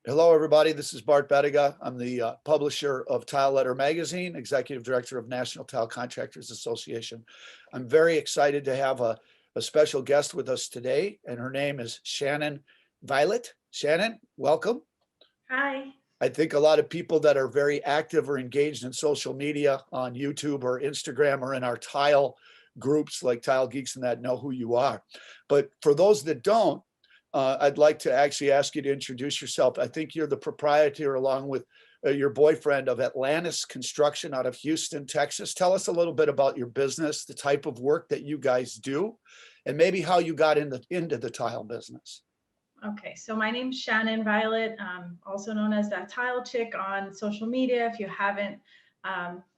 Hello, everybody. This is Bart Bettiga. I'm the publisher of Tile Letter Magazine, executive director of National Tile Contractors Association. I'm very excited to have a special guest with us today, and her name is Shannon Violet. Shannon, welcome. Hi. I think a lot of people that are very active or engaged in social media on YouTube or Instagram or in our tile groups like Tile Geeks and that know who you are. But for those that don't, I'd like to actually ask you to introduce yourself. I think you're the proprietor along with your boyfriend of Atlantis Construction out of Houston, Texas. Tell us a little bit about your business, the type of work that you guys do, and maybe how you got into the tile business. Okay, so my name's Shannon Violet, also known as that tile chick on social media. If you haven't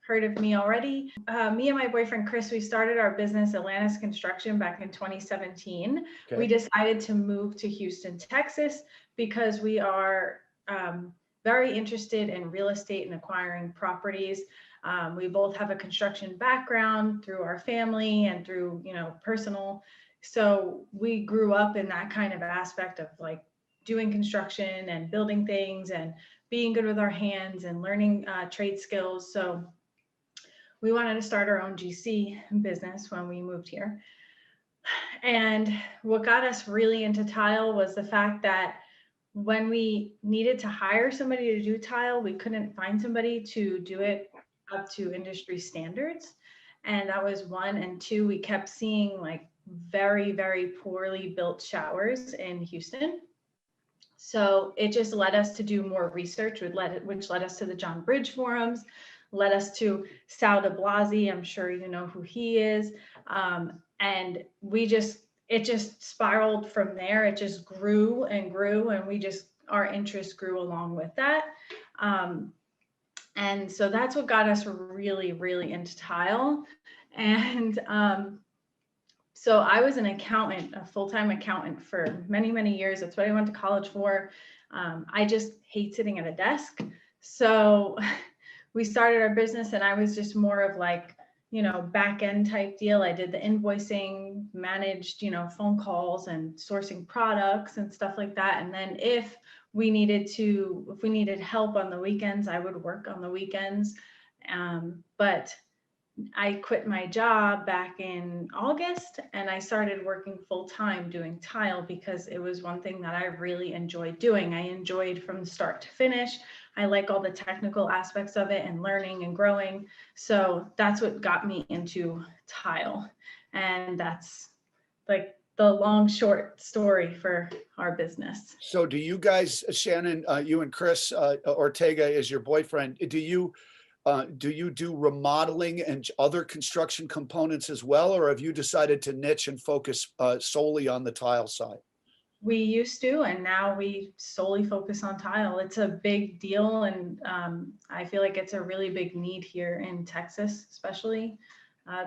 heard of me already, me and my boyfriend Chris, we started our business Atlantis Construction back in 2017. Okay. We decided to move to Houston, Texas, because we are very interested in real estate and acquiring properties. We both have a construction background through our family and through, personal. So we grew up in that kind of aspect of like doing construction and building things and being good with our hands and learning trade skills. So we wanted to start our own GC business when we moved here. And what got us really into tile was the fact that when we needed to hire somebody to do tile, we couldn't find somebody to do it up to industry standards. And that was one. And two, we kept seeing like very, very poorly built showers in Houston. So it just led us to do more research, which led us to the John Bridge forums, led us to Sal de Blasi. I'm sure you know who he is. And it just spiraled from there. It just grew and grew, and our interest grew along with that. And so that's what got us really, really into tile. And so I was an accountant, a full-time accountant for many, many years. That's what I went to college for. I just hate sitting at a desk. So we started our business and I was just more of like, back end type deal. I did the invoicing, managed, phone calls and sourcing products and stuff like that. And then if we needed help on the weekends, I would work on the weekends. But I quit my job back in August and I started working full time doing tile because it was one thing that I really enjoyed doing. I enjoyed from start to finish. I like all the technical aspects of it and learning and growing. So that's what got me into tile. And that's like the long, short story for our business. So do you guys, Shannon, you and Chris Ortega is your boyfriend, do you do remodeling and other construction components as well, or have you decided to niche and focus solely on the tile side? We used to, and now we solely focus on tile. It's a big deal, and I feel like it's a really big need here in Texas, especially.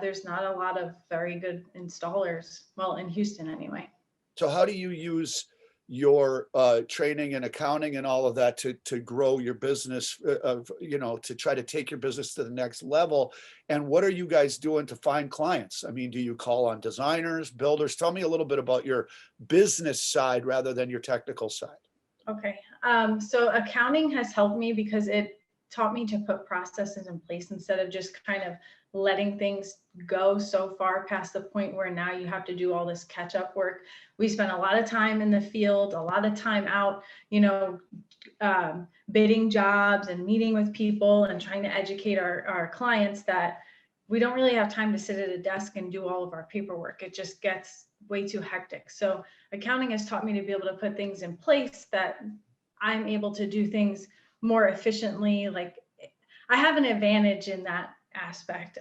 There's not a lot of very good installers, well, in Houston anyway. So how do you use your training and accounting and all of that to grow your business, to try to take your business to the next level? And what are you guys doing to find clients? I mean, do you call on designers, builders? Tell me a little bit about your business side rather than your technical side. Okay. So accounting has helped me because it taught me to put processes in place instead of just kind of letting things go so far past the point where now you have to do all this catch up work. We spent a lot of time in the field, a lot of time out, bidding jobs and meeting with people and trying to educate our clients that we don't really have time to sit at a desk and do all of our paperwork. It just gets way too hectic. So accounting has taught me to be able to put things in place that I'm able to do things more efficiently. Like I have an advantage in that aspect.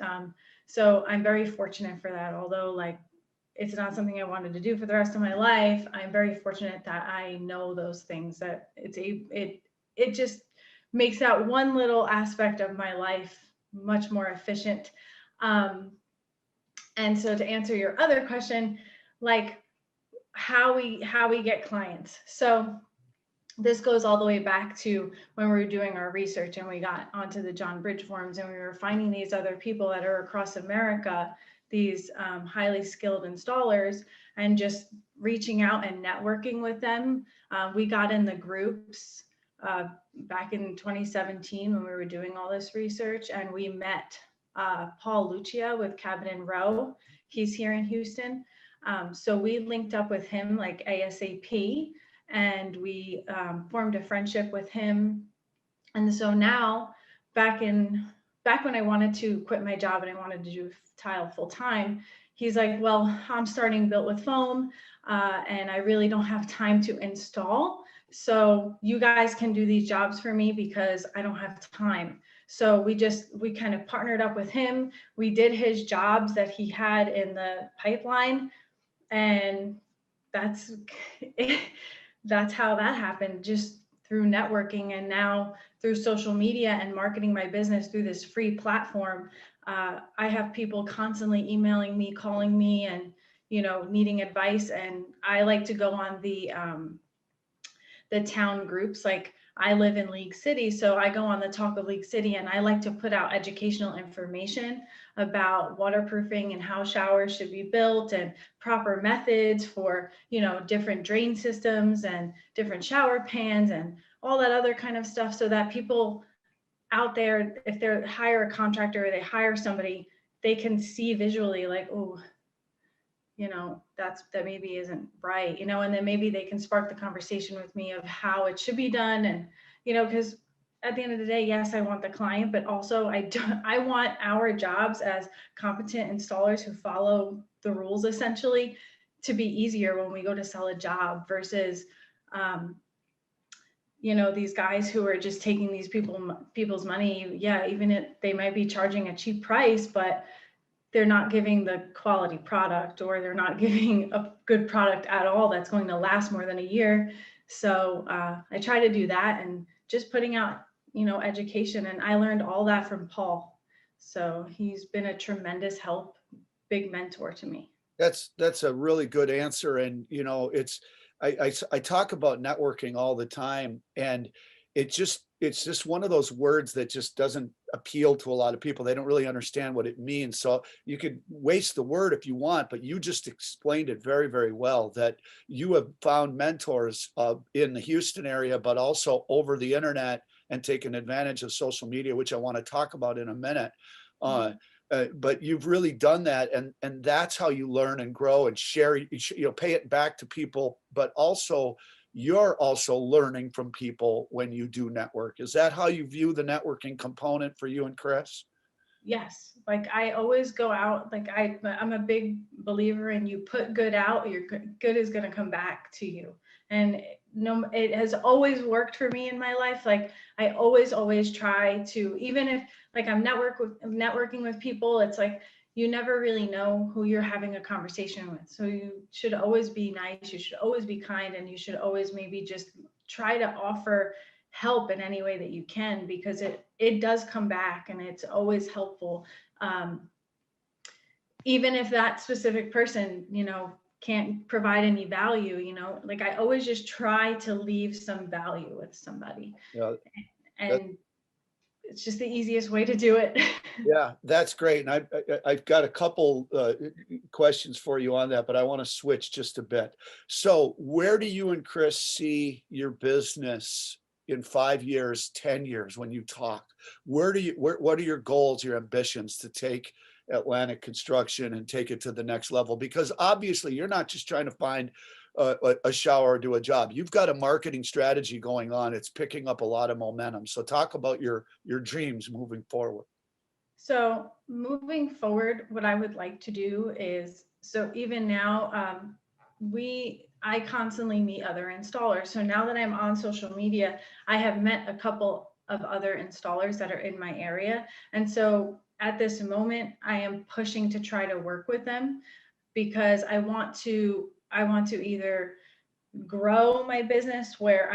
So I'm very fortunate for that. Although like it's not something I wanted to do for the rest of my life, I'm very fortunate that I know those things, that it just makes that one little aspect of my life much more efficient. And so to answer your other question, like how we get clients. So this goes all the way back to when we were doing our research and we got onto the John Bridge forums and we were finding these other people that are across America, these highly skilled installers, and just reaching out and networking with them. We got in the groups back in 2017 when we were doing all this research, and we met Paul Lucia with Cabin and Row. He's here in Houston. So we linked up with him like ASAP, and we formed a friendship with him. And so now, back when I wanted to quit my job and I wanted to do tile full time, he's like, well, I'm starting Built with Foam, and I really don't have time to install. So you guys can do these jobs for me because I don't have time. So we kind of partnered up with him. We did his jobs that he had in the pipeline, and that's how that happened, just through networking, and now through social media and marketing my business through this free platform. I have people constantly emailing me, calling me, and needing advice. And I like to go on the town groups. Like, I live in League City, so I go on the Talk of League City, and I like to put out educational information about waterproofing and how showers should be built, and proper methods for, different drain systems and different shower pans and all that other kind of stuff, so that people out there, if they hire a contractor or they hire somebody, they can see visually like, oh, that maybe isn't right, and then maybe they can spark the conversation with me of how it should be done. And, because at the end of the day, yes, I want the client, but also I want our jobs as competent installers who follow the rules essentially to be easier when we go to sell a job versus, these guys who are just taking these people's money. Yeah, even if they might be charging a cheap price, but they're not giving the quality product, or they're not giving a good product at all that's going to last more than a year. So I try to do that, and just putting out, education. And I learned all that from Paul. So he's been a tremendous help, big mentor to me. That's a really good answer. And, I talk about networking all the time, and it's just one of those words that just doesn't appeal to a lot of people. They don't really understand what it means. So you could waste the word if you want, but you just explained it very, very well, that you have found mentors in the Houston area, but also over the internet, and taken advantage of social media, which I want to talk about in a minute. But you've really done that, and that's how you learn and grow and share. Pay it back to people, but also you're also learning from people when you do network. Is that how you view the networking component for you and Chris? Yes, like I always go out, like I'm a big believer in, you put good out, your good is going to come back to you. And it has always worked for me in my life. Like, I always try to, even if like I'm networking with people, it's like, you never really know who you're having a conversation with. So you should always be nice, you should always be kind, and you should always maybe just try to offer help in any way that you can, because it does come back, and it's always helpful. Even if that specific person, can't provide any value, like I always just try to leave some value with somebody. Yeah, And it's just the easiest way to do it. yeah, that's great. And I've got a couple questions for you on that, but I want to switch just a bit. So where do you and Chris see your business in 5 years, 10 years when you talk? What are your goals, your ambitions to take Atlantic Construction and take it to the next level? Because obviously you're not just trying to find a shower or do a job. You've got a marketing strategy going on. It's picking up a lot of momentum. So talk about your dreams moving forward. So moving forward, what I would like to do is, so even now, I constantly meet other installers. So now that I'm on social media, I have met a couple of other installers that are in my area. And so at this moment, I am pushing to try to work with them, because I want to either grow my business where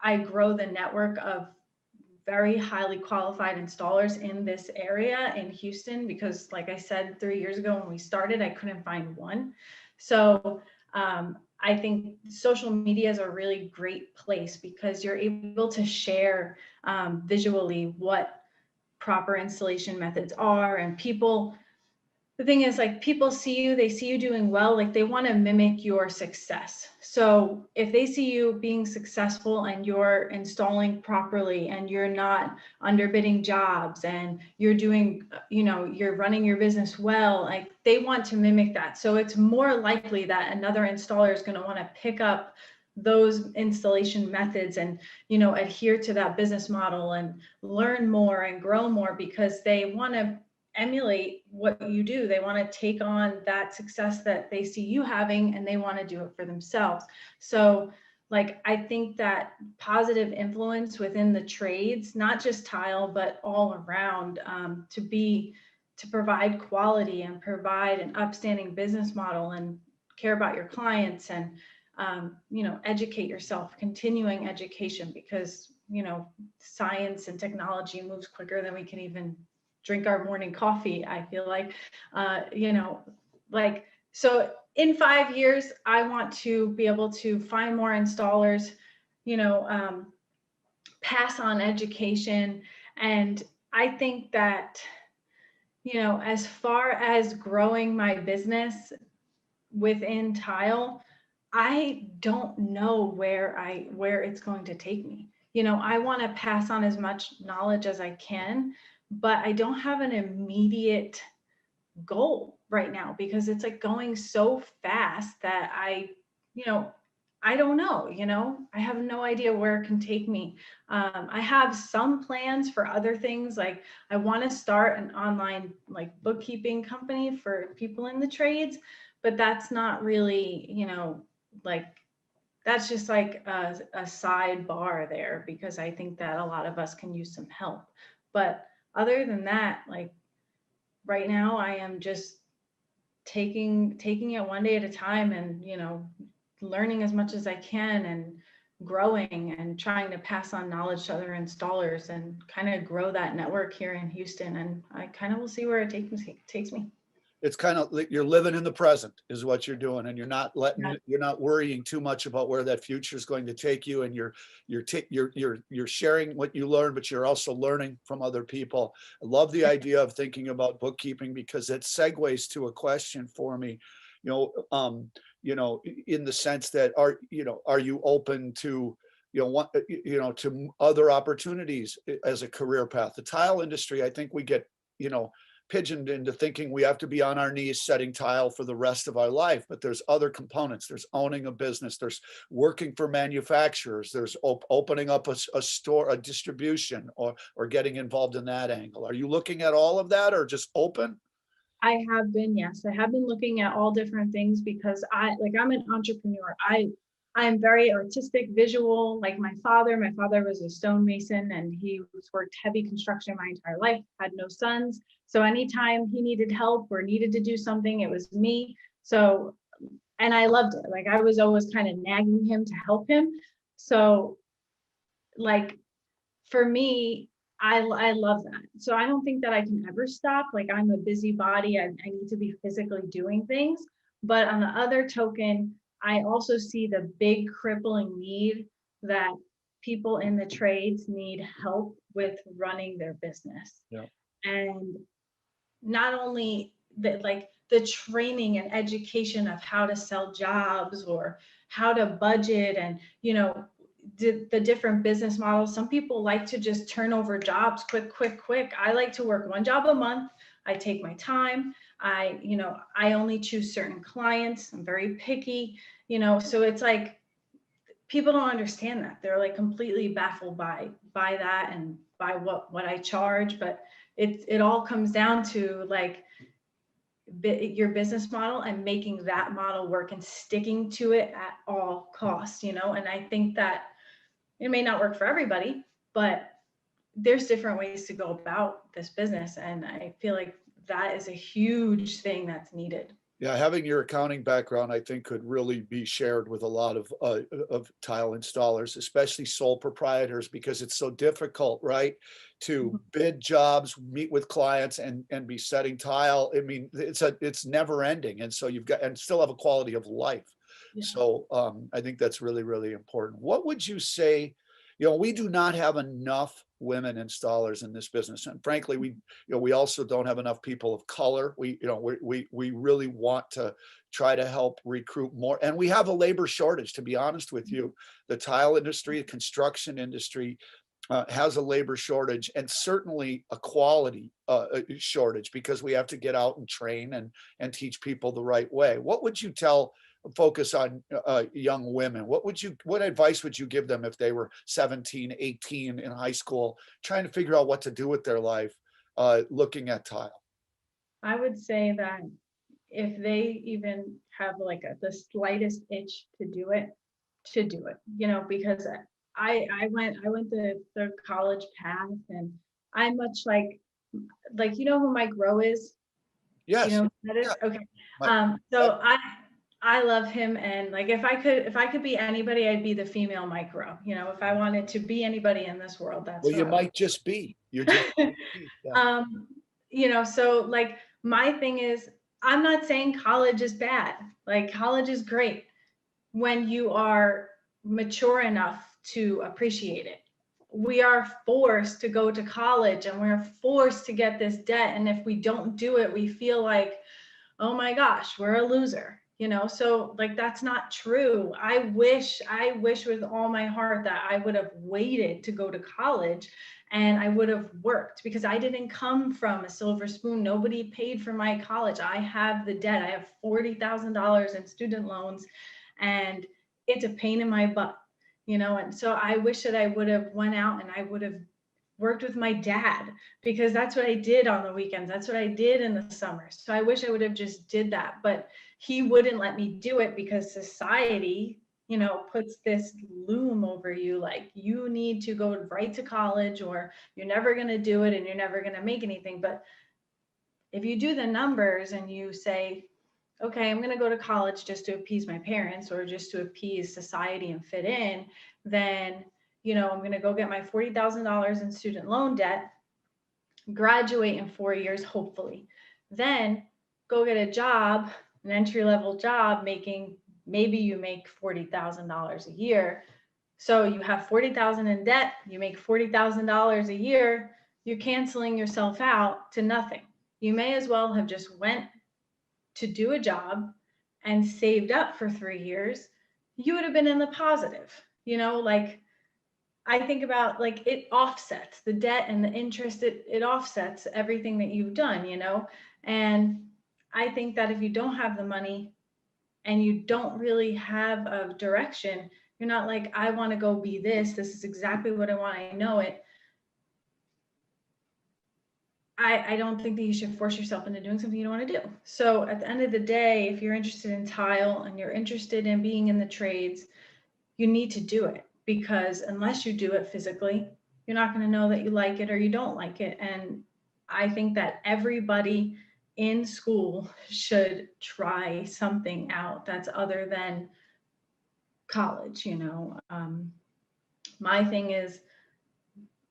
I grow the network of very highly qualified installers in this area in Houston, because like I said, 3 years ago when we started, I couldn't find one. So I think social media is a really great place, because you're able to share visually what proper installation methods are, and people, the thing is, like, people see you, they see you doing well, like they want to mimic your success. So if they see you being successful and you're installing properly and you're not underbidding jobs and you're doing, you're running your business well, like they want to mimic that. So it's more likely that another installer is going to want to pick up those installation methods and, adhere to that business model and learn more and grow more, because they want to emulate what you do. They want to take on that success that they see you having, and they want to do it for themselves. So like, I think that positive influence within the trades, not just tile, but all around, to provide quality and provide an upstanding business model and care about your clients and, educate yourself, continuing education, because, science and technology moves quicker than we can even drink our morning coffee. I feel like, so in 5 years, I want to be able to find more installers, pass on education. And I think that, as far as growing my business within tile, I don't know where it's going to take me. I want to pass on as much knowledge as I can, but I don't have an immediate goal right now, because it's like going so fast that I don't know, I have no idea where it can take me. I have some plans for other things. Like, I want to start an online like bookkeeping company for people in the trades, but that's not really, like, that's just like a sidebar there, because I think that a lot of us can use some help. But other than that, like, right now I am just taking it one day at a time, and learning as much as I can and growing and trying to pass on knowledge to other installers and kind of grow that network here in Houston. And I kind of will see where it takes me. It's kind of like you're living in the present is what you're doing, and you're not worrying too much about where that future is going to take you, and you're sharing what you learn, but you're also learning from other people. I love the idea of thinking about bookkeeping, because it segues to a question for me, in the sense that are you open to to other opportunities as a career path? The tile industry, I think we get pigeoned into thinking we have to be on our knees setting tile for the rest of our life. But there's other components. There's owning a business. There's working for manufacturers. There's opening up a store, a distribution, or getting involved in that angle. Are you looking at all of that, or just open? I have been, yes. I have been looking at all different things, because I'm an entrepreneur. I'm very artistic, visual. Like my father was a stonemason, and he worked heavy construction my entire life, had no sons. So anytime he needed help or needed to do something, it was me. So, and I loved it. Like, I was always kind of nagging him to help him. So like, for me, I love that. So I don't think that I can ever stop. Like, I'm a busybody. I need to be physically doing things. But on the other token, I also see the big crippling need that people in the trades need help with running their business. Yeah. And not only that, like the training and education of how to sell jobs or how to budget and, the different business models. Some people like to just turn over jobs quick. I like to work one job a month. I take my time. I only choose certain clients. I'm very picky, so it's like, people don't understand that. They're like completely baffled by that and by what I charge. But it all comes down to like your business model and making that model work and sticking to it at all costs, and I think that it may not work for everybody, but there's different ways to go about this business. And I feel like that is a huge thing that's needed. Yeah, having your accounting background, I think, could really be shared with a lot of tile installers, especially sole proprietors, because it's so difficult, right, to bid jobs, meet with clients, and be setting tile. I mean, it's never ending, and so you've got and still have a quality of life. Yeah. So I think that's really, really important. What would you say? we do not have enough women installers in this business. And frankly, we also don't have enough people of color. We really want to try to help recruit more. And we have a labor shortage, to be honest with you. The tile industry, the construction industry, has a labor shortage, and certainly a quality shortage, because we have to get out and train and teach people the right way. What would you focus on young women? What advice would you give them if they were 17, 18 in high school, trying to figure out what to do with their life, looking at tile? I would say that if they even have like the slightest itch to do it, because I went the college path, and I'm much like who Mike Rowe is? You Yes. know who that is? Yeah. Okay. My- So I love him, and like if I could be anybody, I'd be the female Mike Rowe. If I wanted to be anybody in this world, that's well, what you I would. might just be. You're just. Yeah. So like my thing is, I'm not saying college is bad. Like college is great when you are mature enough to appreciate it. We are forced to go to college, and we're forced to get this debt. And if we don't do it, we feel like, oh my gosh, we're a loser. So like that's not true. I wish with all my heart that I would have waited to go to college, and I would have worked, because I didn't come from a silver spoon. Nobody paid for my college. I have the debt. I have $40,000 in student loans, and it's a pain in my butt. And so I wish that I would have went out and I would have worked with my dad, because that's what I did on the weekends. That's what I did in the summers. So I wish I would have just did that, but he wouldn't let me do it, because society, puts this loom over you, like you need to go right to college, or you're never going to do it and you're never going to make anything. But if you do the numbers and you say, okay, I'm going to go to college just to appease my parents, or just to appease society and fit in, then I'm going to go get my $40,000 in student loan debt, graduate in 4 years, hopefully, then go get a job, an entry-level job, maybe you make $40,000 a year. So you have 40,000 in debt, you make $40,000 a year, you're canceling yourself out to nothing. You may as well have just went to do a job and saved up for 3 years. You would have been in the positive. Like I think about, like, it offsets the debt and the interest. It offsets everything that you've done, and I think that if you don't have the money and you don't really have a direction, you're not like, I want to go be this is exactly what I want, I know it. I don't think that you should force yourself into doing something you don't want to do. So at the end of the day, if you're interested in tile and you're interested in being in the trades, you need to do it, because unless you do it physically, you're not going to know that you like it or you don't like it. And I think that everybody in school should try something out that's other than college. My thing is,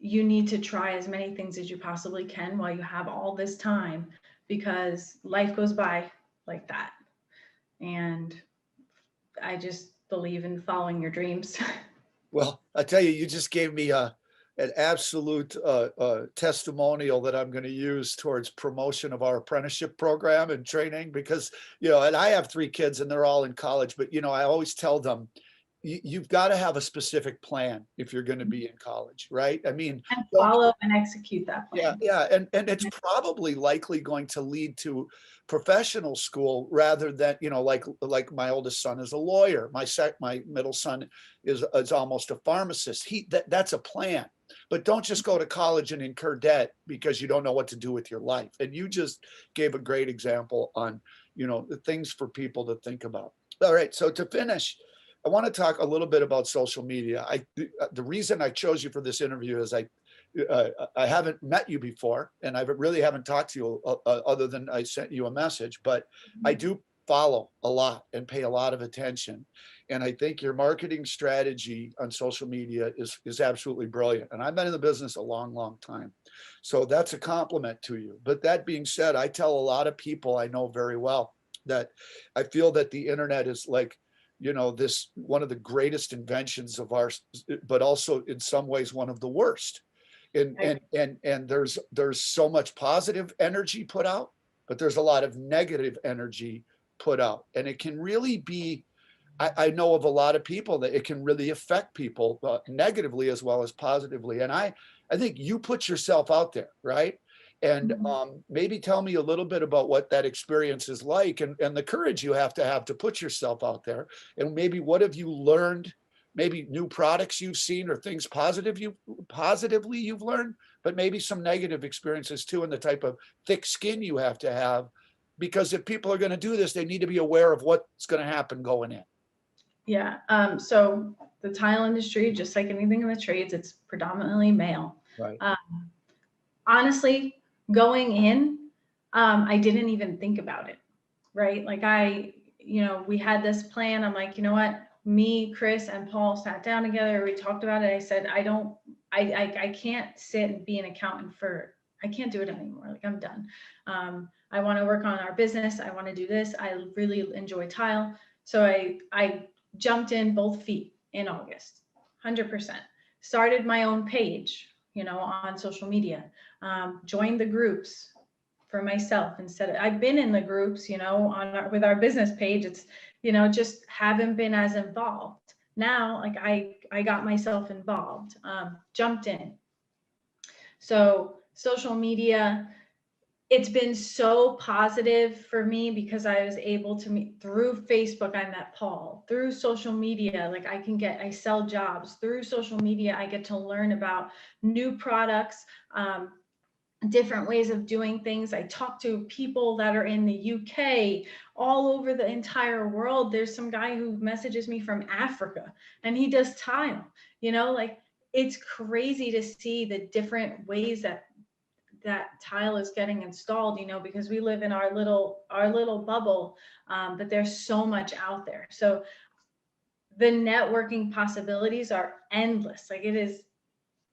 you need to try as many things as you possibly can while you have all this time, because life goes by like that. And I just believe in following your dreams. Well, I tell you, you just gave me an absolute testimonial that I'm going to use towards promotion of our apprenticeship program and training, because, and I have 3 kids and they're all in college, but, I always tell them, you've got to have a specific plan if you're going to be in college, right? I mean, And follow and execute that plan. yeah, and it's probably likely going to lead to professional school rather than, like my oldest son is a lawyer. My middle son is almost a pharmacist. That's a plan. But don't just go to college and incur debt because you don't know what to do with your life. And you just gave a great example on, the things for people to think about. All right, so to finish, I want to talk a little bit about social media. The reason I chose you for this interview is I haven't met you before, and I really haven't talked to you other than I sent you a message, but I do follow a lot and pay a lot of attention. And I think your marketing strategy on social media is absolutely brilliant. And I've been in the business a long, long time. So that's a compliment to you. But that being said, I tell a lot of people I know very well that I feel that the internet is like you know, this one of the greatest inventions of ours, but also in some ways one of the worst. And there's so much positive energy put out, but there's a lot of negative energy put out. And it can really be, I know of a lot of people that it can really affect people negatively as well as positively. And I think you put yourself out there, right? And maybe tell me a little bit about what that experience is like, and the courage you have to put yourself out there. And maybe what have you learned, maybe new products you've seen or things positively you've learned, but maybe some negative experiences too, and the type of thick skin you have to have. Because if people are going to do this, they need to be aware of what's going to happen going in. Yeah. So the tile industry, just like anything in the trades, it's predominantly male. Right. Honestly, going in, I didn't even think about it, right? Like we had this plan. I'm like, you know what? Me, Chris, and Paul sat down together. We talked about it. I said, I can't sit and be an accountant I can't do it anymore. Like, I'm done. I want to work on our business. I want to do this. I really enjoy tile. So I jumped in both feet in August, 100%. Started my own page, on social media. Joined the groups for myself instead. I've been in the groups, with our business page. It's, just haven't been as involved. Now, like I got myself involved, jumped in. So social media, it's been so positive for me because I was able to meet through Facebook. I met Paul through social media. Like I sell jobs through social media. I get to learn about new products, different ways of doing things. I talk to people that are in the UK, all over the entire world. There's some guy who messages me from Africa and he does tile, like it's crazy to see the different ways that tile is getting installed, because we live in our little bubble, but there's so much out there. So the networking possibilities are endless. Like, it is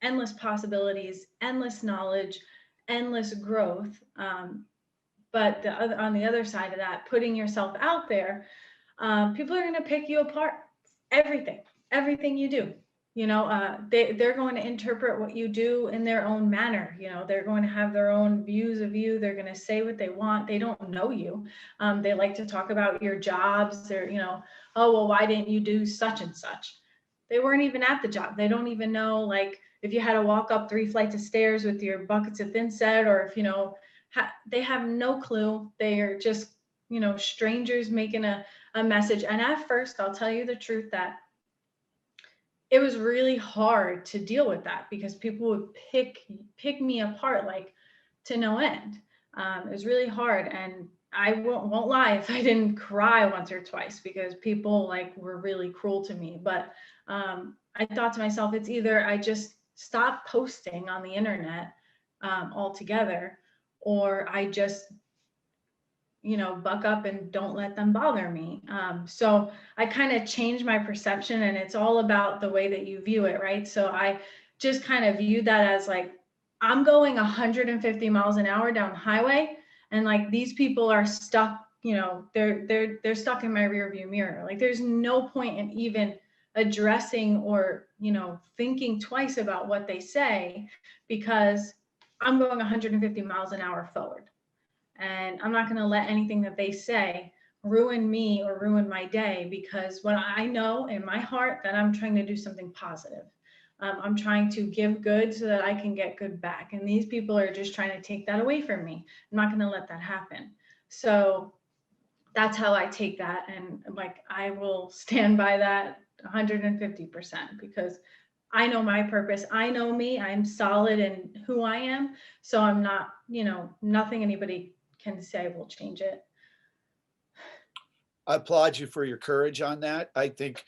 endless possibilities, endless knowledge, endless growth. But on the other side of that, putting yourself out there, people are going to pick you apart. Everything you do. They're going to interpret what you do in their own manner. They're going to have their own views of you. They're going to say what they want. They don't know you. They like to talk about your jobs. They're, oh, well, why didn't you do such and such? They weren't even at the job. They don't even know, like, if you had to walk up 3 flights of stairs with your buckets of thinset, or if, they have no clue. They are just, strangers making a message. And at first, I'll tell you the truth, that it was really hard to deal with that, because people would pick me apart, like, to no end. It was really hard. And I won't lie if I didn't cry once or twice, because people were really cruel to me. But I thought to myself, it's either I just stop posting on the internet altogether, or I just buck up and don't let them bother me. So I kind of changed my perception, and it's all about the way that you view it, right? So I just kind of viewed that as, like, I'm going 150 miles an hour down the highway, and like, these people are stuck, they're stuck in my rear view mirror. Like, there's no point in even addressing or, thinking twice about what they say, because I'm going 150 miles an hour forward. And I'm not going to let anything that they say ruin me or ruin my day, because when I know in my heart that I'm trying to do something positive, I'm trying to give good so that I can get good back. And these people are just trying to take that away from me. I'm not going to let that happen. So that's how I take that. And like, I will stand by that 150%, because I know my purpose. I know me. I'm solid in who I am. So I'm not, nothing anybody can say will change it. I applaud you for your courage on that. I think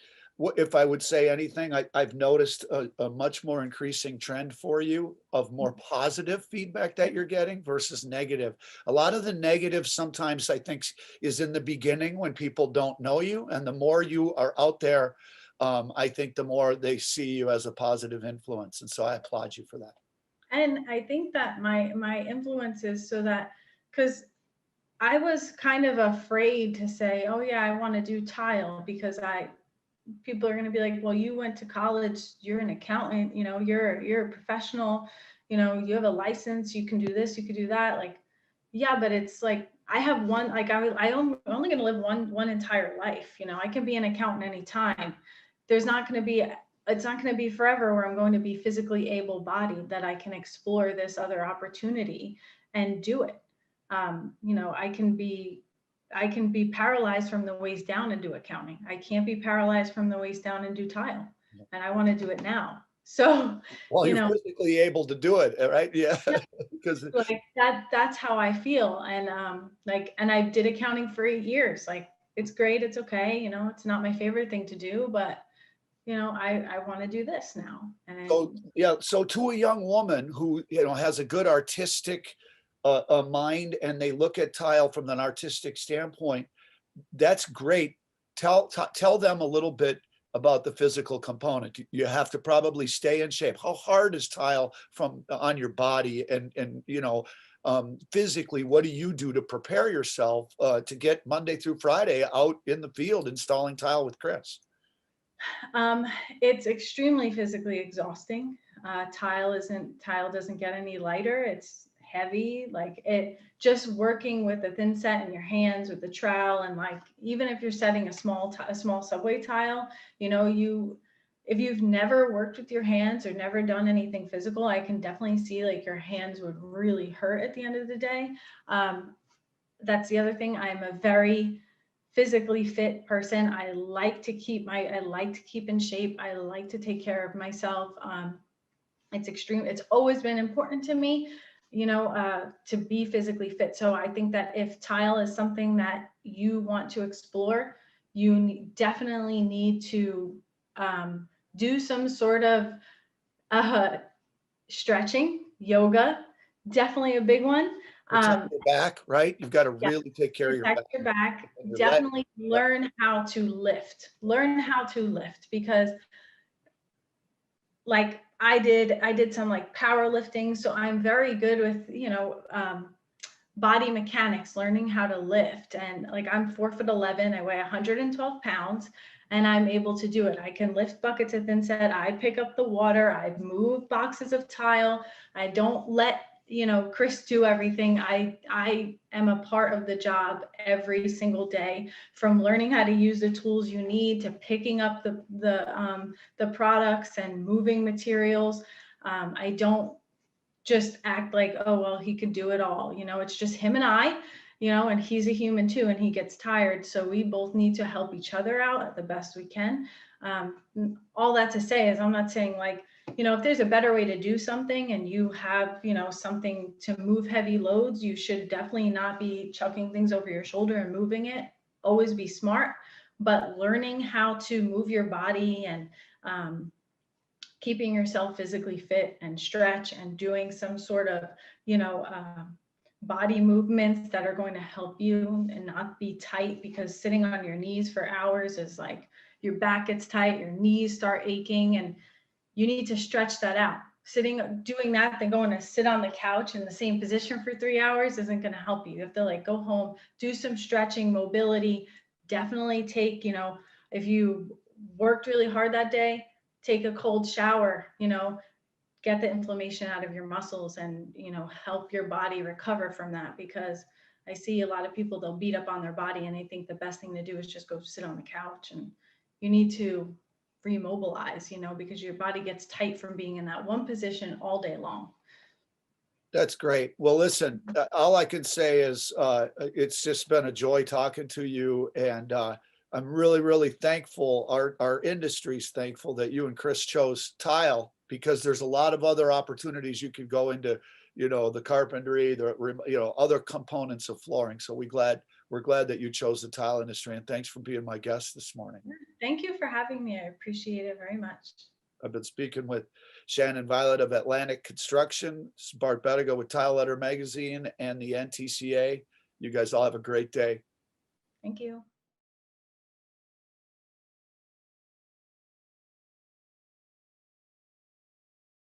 if I would say anything, I've noticed a much more increasing trend for you of more positive feedback that you're getting versus negative. A lot of the negative sometimes, I think, is in the beginning when people don't know you. And the more you are out there, I think the more they see you as a positive influence. And so I applaud you for that. And I think that my influence is so that, because I was kind of afraid to say, oh yeah, I want to do tile, because people are going to be like, well, you went to college, you're an accountant, you know, you're a professional, you know, you have a license, you can do this, you can do that. Like, yeah, but it's like, I have one, like I'm only going to live one entire life. You know, I can be an accountant anytime. There's not going to be, it's not going to be forever where I'm going to be physically able-bodied, that I can explore this other opportunity and do it. You know, I can be paralyzed from the waist down and do accounting. I can't be paralyzed from the waist down and do tile. And I want to do it now. So, Well, you you're know, physically able to do it, right? Yeah, yeah, because like that's how I feel. And like, and I did accounting for 8 years. Like, it's great, it's okay, you know, it's not my favorite thing to do, but you know, I want to do this now. so And yeah. So to a young woman who has a good artistic mind, and they look at tile from an artistic standpoint, that's great. Tell them a little bit about the physical component. You have to probably stay in shape. How hard is tile from on your body, and physically, what do you do to prepare yourself to get Monday through Friday out in the field installing tile with Chris? Um, it's extremely physically exhausting. Tile doesn't get any lighter. It's heavy. Like, it just working with a thin set in your hands with the trowel, and like, even if you're setting a small subway tile, you know, if you've never worked with your hands or never done anything physical, I can definitely see like your hands would really hurt at the end of the day. That's the other thing. I'm a very physically fit person. I like to keep in shape. I like to take care of myself. It's always been important to me, you know, to be physically fit. So I think that if tile is something that you want to explore, definitely need to do some sort of uh, stretching, yoga, definitely a big one. Protect Um, your back, right? You've got to yeah, really take care of your back protect your back. and your leg. Definitely Yep. learn how to lift, because like I did some like powerlifting, so I'm very good with, you know, body mechanics, learning how to lift. And like, I'm 4'11", I weigh 112 pounds, and I'm able to do it. I can lift buckets at Thinset. I pick up the water. I move boxes of tile. I don't let, you know, Chris do everything. I am a part of the job every single day, from learning how to use the tools you need to picking up the products and moving materials. I don't just act like, oh, well, he could do it all. You know, it's just him and I, you know, and he's a human too, and he gets tired. So we both need to help each other out at the best we can. All that to say is, I'm not saying like, you know, if there's a better way to do something and you have, you know, something to move heavy loads, you should definitely not be chucking things over your shoulder and moving it. Always be smart, but learning how to move your body and, keeping yourself physically fit and stretch and doing some sort of, you know, body movements that are going to help you and not be tight, because sitting on your knees for hours is like, your back gets tight, your knees start aching, and you need to stretch that out. Doing that, then going to sit on the couch in the same position for 3 hours isn't going to help you. You have to like go home, do some stretching, mobility. Definitely take, you know, if you worked really hard that day, take a cold shower, you know, get the inflammation out of your muscles, and, you know, help your body recover from that. Because I see a lot of people, they'll beat up on their body and they think the best thing to do is just go sit on the couch, and you need to remobilize, you know, because your body gets tight from being in that one position all day long. That's great. Well, listen, all I can say is it's just been a joy talking to you, and I'm really, really thankful. Our industry's thankful that you and Chris chose tile, because there's a lot of other opportunities you could go into, the carpentry, other components of flooring. So we're glad that you chose the tile industry, and thanks for being my guest this morning. Thank you for having me. I appreciate it very much. I've been speaking with Shannon Violet of Atlantic Construction, Bart Bettiga with Tile Letter Magazine and the NTCA. You guys all have a great day. Thank you.